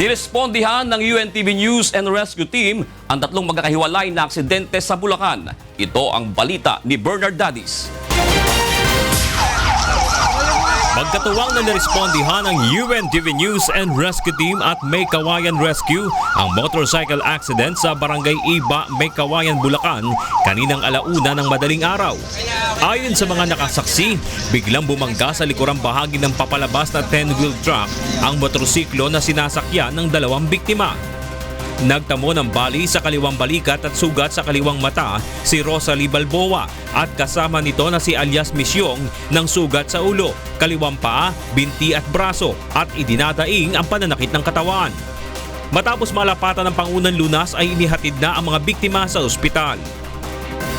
Nirespondihan ng UNTV News and Rescue Team ang tatlong magkakahiwalay na aksidente sa Bulacan. Ito ang balita ni Bernard Dadis. Magkatuwang na nirespondihan ng UNTV News and Rescue Team at May Kawayan Rescue ang motorcycle accident sa Barangay Iba, May Kawayan, Bulacan kaninang alauna ng madaling araw. Ayon sa mga nakasaksi, biglang bumangga sa likurang bahagi ng papalabas na 10-wheel truck ang motorsiklo na sinasakyan ng dalawang biktima. Nagtamo ng bali sa kaliwang balikat at sugat sa kaliwang mata si Rosalie Balboa at kasama nito na si Alias Misyong ng sugat sa ulo, kaliwang paa, binti at braso at idinadaing ang pananakit ng katawan. Matapos malapatan ng pangunang lunas ay inihatid na ang mga biktima sa ospital.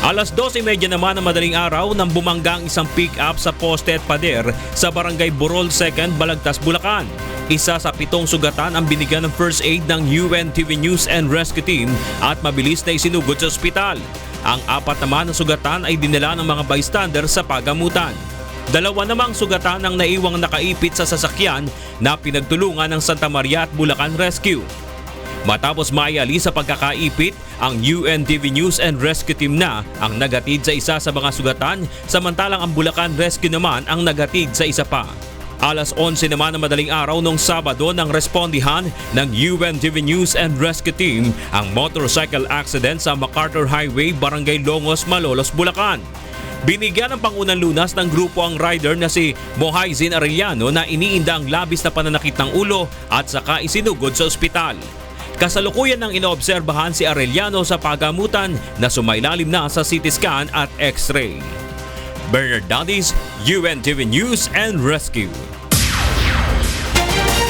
Alas 12:30 naman ng madaling araw nang bumangga ang isang pick-up sa poste at pader sa Barangay Burol 2nd, Balagtas, Bulacan. Isa sa 7 sugatan ang binigyan ng first aid ng UNTV News and Rescue Team at mabilis na isinugod sa ospital. Ang 4 naman na sugatan ay dinala ng mga bystander sa pagamutan. 2 namang sugatan ang naiwang nakaipit sa sasakyan na pinagtulungan ng Santa Maria at Bulacan Rescue. Matapos maialis sa pagkakaipit, ang UNTV News and Rescue Team na ang nagatid sa isa sa mga sugatan, samantalang ang Bulacan Rescue naman ang nagatid sa isa pa. Alas 11 naman ng madaling araw nung Sabado nang respondihan ng UNTV News and Rescue Team ang motorcycle accident sa MacArthur Highway, Barangay Longos, Malolos, Bulacan. Binigyan ng pangunang lunas ng grupo ang rider na si Mohaizin Arellano na iniinda ang labis na pananakit ng ulo at saka isinugod sa ospital. Kasalukuyan nang inoobserbahan si Arellano sa pagamutan na sumailalim na sa CT scan at X-ray. Bernard Dadis, UNTV News and Rescue.